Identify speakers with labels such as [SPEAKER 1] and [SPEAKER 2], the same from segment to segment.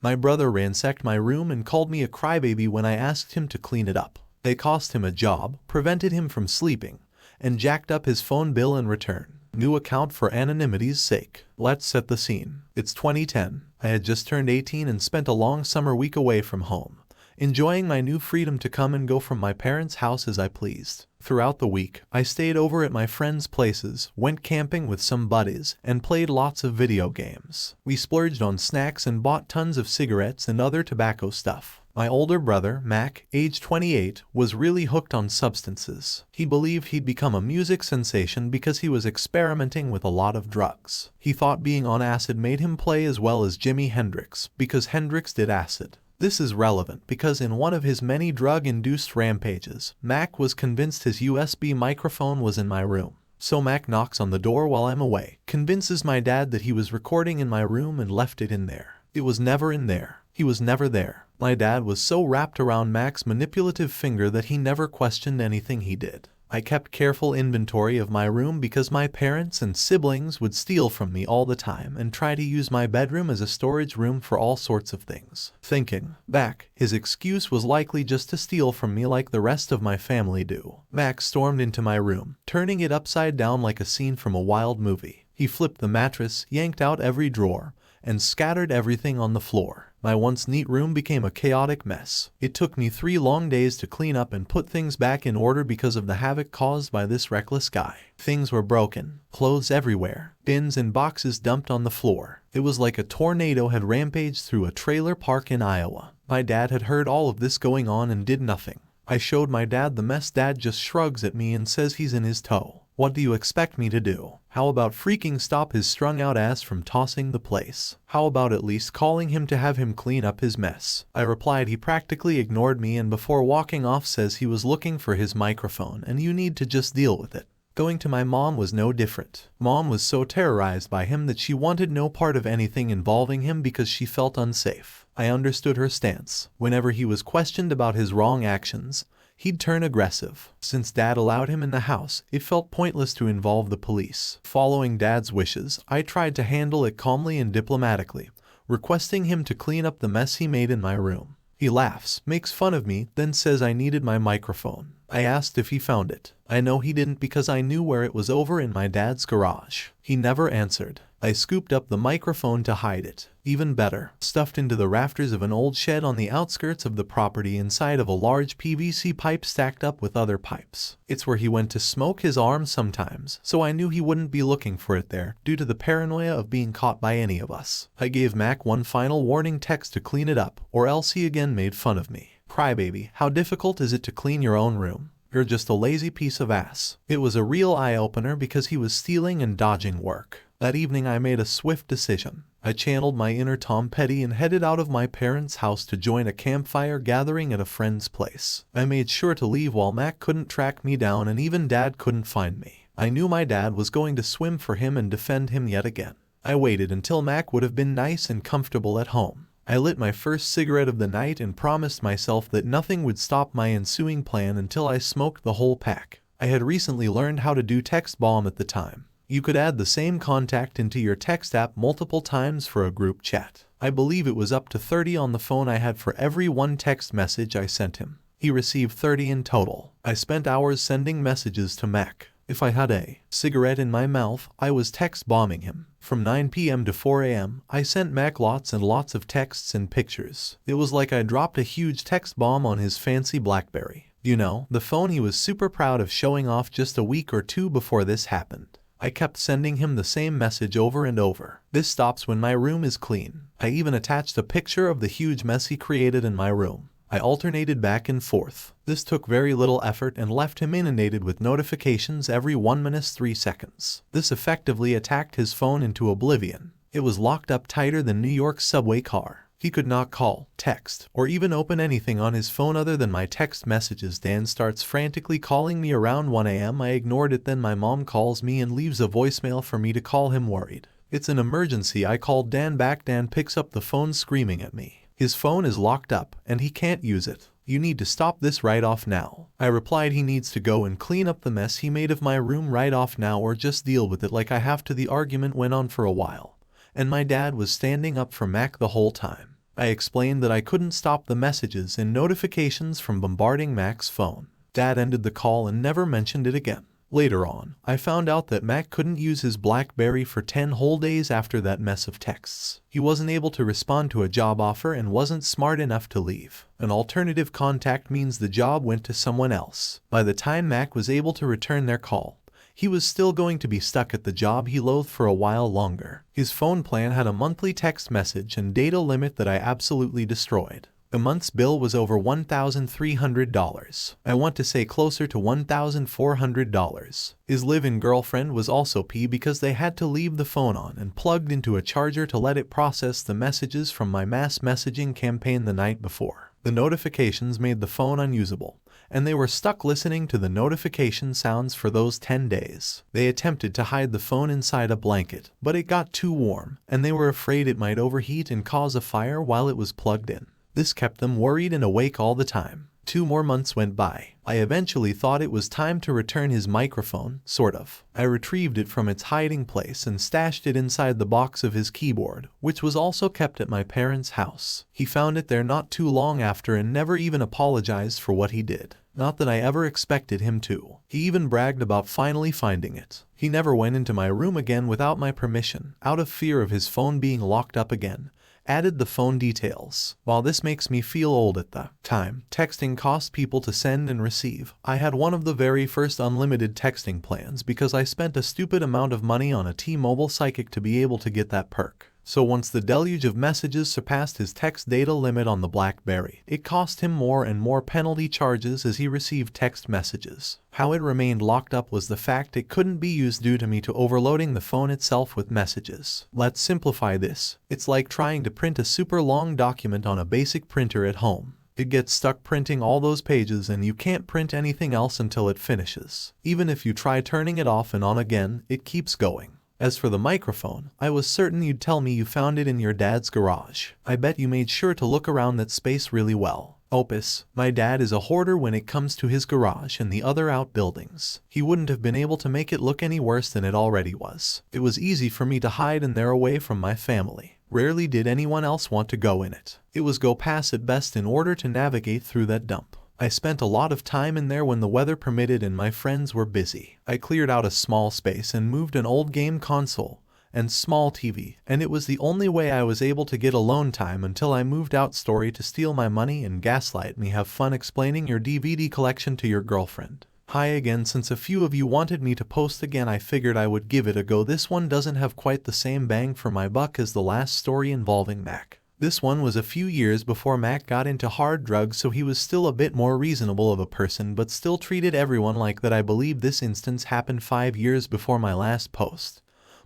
[SPEAKER 1] My brother ransacked my room and called me a crybaby when I asked him to clean it up. They cost him a job, prevented him from sleeping, and jacked up his phone bill in return. New account for anonymity's sake. Let's set the scene. It's 2010. I had just turned 18 and spent a long summer week away from home, enjoying my new freedom to come and go from my parents' house as I pleased. Throughout the week, I stayed over at my friends' places, went camping with some buddies, and played lots of video games. We splurged on snacks and bought tons of cigarettes and other tobacco stuff. My older brother, Mac, age 28, was really hooked on substances. He believed he'd become a music sensation because he was experimenting with a lot of drugs. He thought being on acid made him play as well as Jimi Hendrix, because Hendrix did acid. This is relevant because in one of his many drug-induced rampages, Mac was convinced his USB microphone was in my room. So Mac knocks on the door while I'm away, convinces my dad that he was recording in my room and left it in there. It was never in there. He was never there. My dad was so wrapped around Mac's manipulative finger that he never questioned anything he did. I kept careful inventory of my room because my parents and siblings would steal from me all the time and try to use my bedroom as a storage room for all sorts of things. Thinking back, his excuse was likely just to steal from me like the rest of my family do. Mac stormed into my room, turning it upside down like a scene from a wild movie. He flipped the mattress, yanked out every drawer, and scattered everything on the floor. My once neat room became a chaotic mess. It took me 3 long days to clean up and put things back in order because of the havoc caused by this reckless guy. Things were broken, clothes everywhere, bins and boxes dumped on the floor. It was like a tornado had rampaged through a trailer park in Iowa. My dad had heard all of this going on and did nothing. I showed my dad the mess. Dad just shrugs at me and says he's in his toe. What do you expect me to do? How about freaking stop his strung out ass from tossing the place? How about at least calling him to have him clean up his mess? I replied he practically ignored me and before walking off says he was looking for his microphone and you need to just deal with it. Going to my mom was no different. Mom was so terrorized by him that she wanted no part of anything involving him because she felt unsafe. I understood her stance. Whenever he was questioned about his wrong actions, he'd turn aggressive. Since Dad allowed him in the house, it felt pointless to involve the police. Following Dad's wishes, I tried to handle it calmly and diplomatically, requesting him to clean up the mess he made in my room. He laughs, makes fun of me, then says I needed my microphone. I asked if he found it. I know he didn't because I knew where it was over in my dad's garage. He never answered. I scooped up the microphone to hide it. Even better, stuffed into the rafters of an old shed on the outskirts of the property inside of a large PVC pipe stacked up with other pipes. It's where he went to smoke his arms sometimes, so I knew he wouldn't be looking for it there due to the paranoia of being caught by any of us. I gave Mac one final warning text to clean it up, or else he again made fun of me. Crybaby, how difficult is it to clean your own room? You're just a lazy piece of ass. It was a real eye-opener because he was stealing and dodging work. That evening I made a swift decision. I channeled my inner Tom Petty and headed out of my parents' house to join a campfire gathering at a friend's place. I made sure to leave while Mac couldn't track me down and even Dad couldn't find me. I knew my dad was going to swim for him and defend him yet again. I waited until Mac would have been nice and comfortable at home. I lit my first cigarette of the night and promised myself that nothing would stop my ensuing plan until I smoked the whole pack. I had recently learned how to do text bomb at the time. You could add the same contact into your text app multiple times for a group chat. I believe it was up to 30 on the phone I had for every one text message I sent him. He received 30 in total. I spent hours sending messages to Mac. If I had a cigarette in my mouth, I was text bombing him. From 9 p.m. to 4 a.m., I sent Mac lots and lots of texts and pictures. It was like I dropped a huge text bomb on his fancy BlackBerry. You know, the phone he was super proud of showing off just a week or two before this happened. I kept sending him the same message over and over. This stops when my room is clean. I even attached a picture of the huge mess he created in my room. I alternated back and forth. This took very little effort and left him inundated with notifications every 1 minute 3 seconds. This effectively attacked his phone into oblivion. It was locked up tighter than New York's subway car. He could not call, text, or even open anything on his phone other than my text messages. Dan starts frantically calling me around 1 a.m. I ignored it. Then my mom calls me and leaves a voicemail for me to call him worried. It's an emergency. I called Dan back. Dan picks up the phone screaming at me. His phone is locked up and he can't use it. You need to stop this right off now. I replied he needs to go and clean up the mess he made of my room right off now or just deal with it like I have to. The argument went on for a while, and my dad was standing up for Mac the whole time. I explained that I couldn't stop the messages and notifications from bombarding Mac's phone. Dad ended the call and never mentioned it again. Later on, I found out that Mac couldn't use his BlackBerry for 10 whole days after that mess of texts. He wasn't able to respond to a job offer and wasn't smart enough to leave. An alternative contact means the job went to someone else. By the time Mac was able to return their call, he was still going to be stuck at the job he loathed for a while longer. His phone plan had a monthly text message and data limit that I absolutely destroyed. The month's bill was over $1,300. I want to say closer to $1,400. His live-in girlfriend was also P because they had to leave the phone on and plugged into a charger to let it process the messages from my mass messaging campaign the night before. The notifications made the phone unusable, and they were stuck listening to the notification sounds for those 10 days. They attempted to hide the phone inside a blanket, but it got too warm, and they were afraid it might overheat and cause a fire while it was plugged in. This kept them worried and awake all the time. 2 more months went by. I eventually thought it was time to return his microphone, sort of. I retrieved it from its hiding place and stashed it inside the box of his keyboard, which was also kept at my parents' house. He found it there not too long after and never even apologized for what he did. Not that I ever expected him to. He even bragged about finally finding it. He never went into my room again without my permission, out of fear of his phone being locked up again. Added the phone details. While this makes me feel old at the time, texting cost people to send and receive. I had one of the very first unlimited texting plans because I spent a stupid amount of money on a T-Mobile Psychic to be able to get that perk. So once the deluge of messages surpassed his text data limit on the BlackBerry, it cost him more and more penalty charges as he received text messages. How it remained locked up was the fact it couldn't be used due to me to overloading the phone itself with messages. Let's simplify this. It's like trying to print a super long document on a basic printer at home. It gets stuck printing all those pages and you can't print anything else until it finishes. Even if you try turning it off and on again, it keeps going. As for the microphone, I was certain you'd tell me you found it in your dad's garage. I bet you made sure to look around that space really well. Opus, my dad is a hoarder when it comes to his garage and the other outbuildings. He wouldn't have been able to make it look any worse than it already was. It was easy for me to hide in there away from my family. Rarely did anyone else want to go in it. It was go pass at best in order to navigate through that dump. I spent a lot of time in there when the weather permitted and my friends were busy. I cleared out a small space and moved an old game console and small TV, and it was the only way I was able to get alone time until I moved out Story to steal my money and gaslight me. Have fun explaining your DVD collection to your girlfriend. Hi again. Since a few of you wanted me to post again, I figured I would give it a go. This one doesn't have quite the same bang for my buck as the last story involving Mac. This one was a few years before Mac got into hard drugs, so he was still a bit more reasonable of a person but still treated everyone like that. I believe this instance happened 5 years before my last post.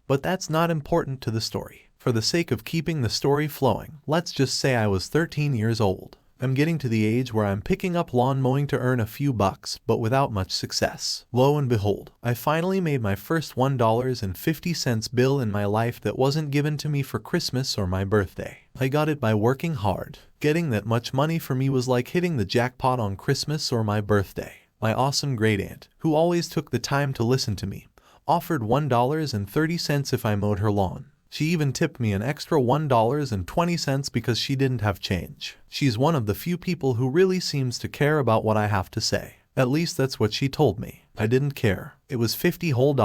[SPEAKER 1] But that's not important to the story. For the sake of keeping the story flowing, let's just say I was 13 years old. I'm getting to the age where I'm picking up lawn mowing to earn a few bucks, but without much success. Lo and behold, I finally made my first $1.50 bill in my life that wasn't given to me for Christmas or my birthday. I got it by working hard. Getting that much money for me was like hitting the jackpot on Christmas or my birthday. My awesome great aunt, who always took the time to listen to me, offered $1.30 if I mowed her lawn. She even tipped me an extra $1.20 because she didn't have change. She's one of the few people who really seems to care about what I have to say. At least that's what she told me. I didn't care. It was $50 whole.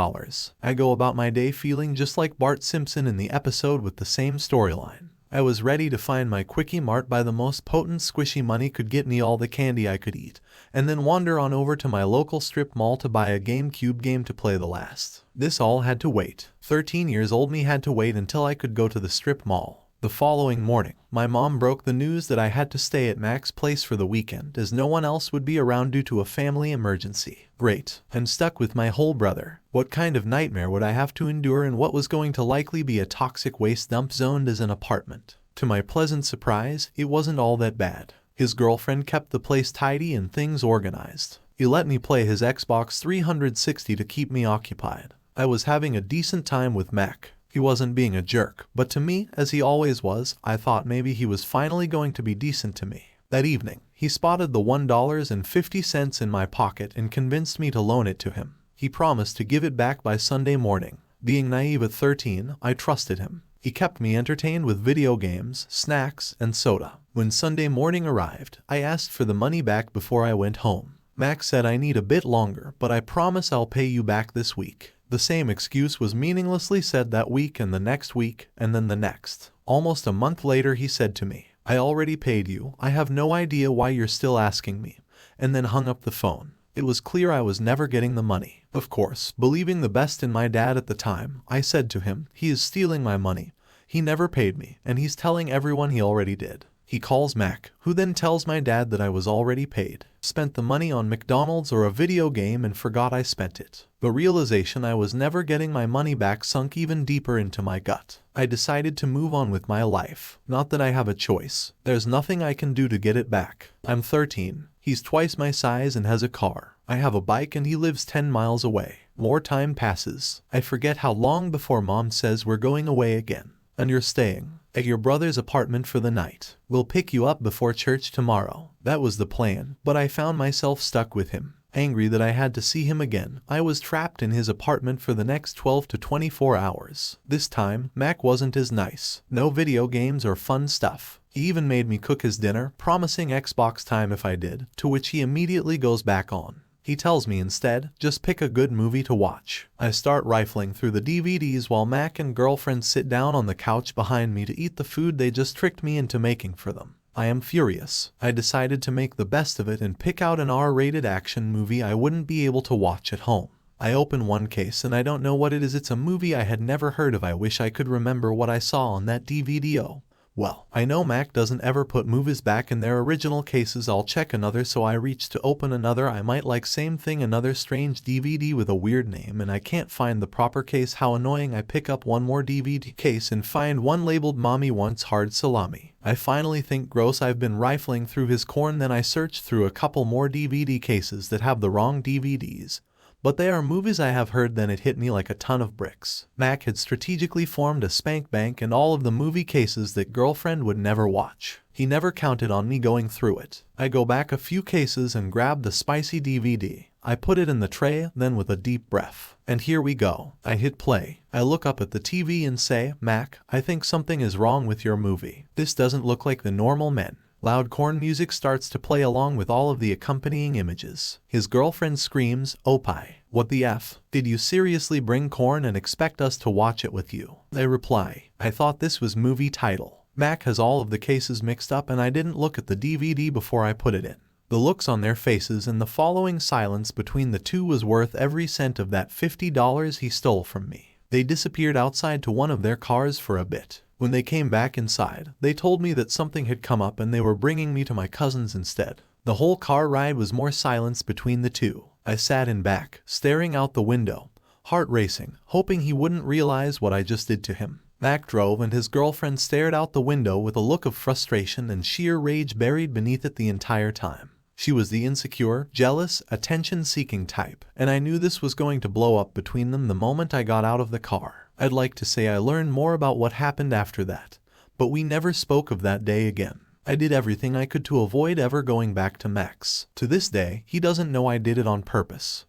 [SPEAKER 1] I go about my day feeling just like Bart Simpson in the episode with the same storyline. I was ready to find my Quickie Mart, buy the most potent squishy money could get me all the candy I could eat, and then wander on over to my local strip mall to buy a GameCube game to play the last. This all had to wait. 13 years old me had to wait until I could go to the strip mall. The following morning, my mom broke the news that I had to stay at Mac's place for the weekend as no one else would be around due to a family emergency. Great. And stuck with my whole brother. What kind of nightmare would I have to endure in what was going to likely be a toxic waste dump zoned as an apartment? To my pleasant surprise, it wasn't all that bad. His girlfriend kept the place tidy and things organized. He let me play his Xbox 360 to keep me occupied. I was having a decent time with Mac. He wasn't being a jerk, but to me, as he always was, I thought maybe he was finally going to be decent to me. That evening, he spotted the $1.50 in my pocket and convinced me to loan it to him. He promised to give it back by Sunday morning. Being naive at 13, I trusted him. He kept me entertained with video games, snacks, and soda. When Sunday morning arrived, I asked for the money back before I went home. Mac said I need a bit longer, but I promise I'll pay you back this week. The same excuse was meaninglessly said that week and the next week, and then the next. Almost a month later he said to me, "I already paid you, I have no idea why you're still asking me," and then hung up the phone. It was clear I was never getting the money. Of course, believing the best in my dad at the time, I said to him, "He is stealing my money. He never paid me, and he's telling everyone he already did." He calls Mac, who then tells my dad that I was already paid, spent the money on McDonald's or a video game and forgot I spent it. The realization I was never getting my money back sunk even deeper into my gut. I decided to move on with my life. Not that I have a choice. There's nothing I can do to get it back. I'm 13. He's twice my size and has a car. I have a bike and he lives 10 miles away. More time passes. I forget how long before Mom says we're going away again. "And you're staying at your brother's apartment for the night. We'll pick you up before church tomorrow." That was the plan, but I found myself stuck with him. Angry that I had to see him again, I was trapped in his apartment for the next 12 to 24 hours. This time, Mac wasn't as nice. No video games or fun stuff. He even made me cook his dinner, promising Xbox time if I did, to which he immediately goes back on. He tells me instead, just pick a good movie to watch. I start rifling through the DVDs while Mac and girlfriend sit down on the couch behind me to eat the food they just tricked me into making for them. I am furious. I decided to make the best of it and pick out an R-rated action movie I wouldn't be able to watch at home. I open one case and I don't know what it is. It's a movie I had never heard of. I wish I could remember what I saw on that DVD. Well, I know Mac doesn't ever put movies back in their original cases. I'll check another, so I reach to open another I might like. Same thing, another strange DVD with a weird name, and I can't find the proper case. How annoying. I pick up one more DVD case and find one labeled "Mommy Wants Hard Salami." I finally think gross. I've been rifling through his corn, then I search through a couple more DVD cases that have the wrong DVDs. But they are movies I have heard. Then it hit me like a ton of bricks. Mac had strategically formed a spank bank in all of the movie cases that girlfriend would never watch. He never counted on me going through it. I go back a few cases and grab the spicy DVD. I put it in the tray, then with a deep breath. And here we go. I hit play. I look up at the TV and say, "Mac, I think something is wrong with your movie. This doesn't look like the normal men." Loud corn music starts to play along with all of the accompanying images. His girlfriend screams, "Opie, what the F? Did you seriously bring corn and expect us to watch it with you?" I reply, "I thought this was movie title." Mac has all of the cases mixed up and I didn't look at the DVD before I put it in. The looks on their faces and the following silence between the two was worth every cent of that $50 he stole from me. They disappeared outside to one of their cars for a bit. When they came back inside, they told me that something had come up and they were bringing me to my cousin's instead. The whole car ride was more silence between the two. I sat in back, staring out the window, heart racing, hoping he wouldn't realize what I just did to him. Mac drove and his girlfriend stared out the window with a look of frustration and sheer rage buried beneath it the entire time. She was the insecure, jealous, attention-seeking type, and I knew this was going to blow up between them the moment I got out of the car. I'd like to say I learned more about what happened after that, but we never spoke of that day again. I did everything I could to avoid ever going back to Max. To this day, he doesn't know I did it on purpose.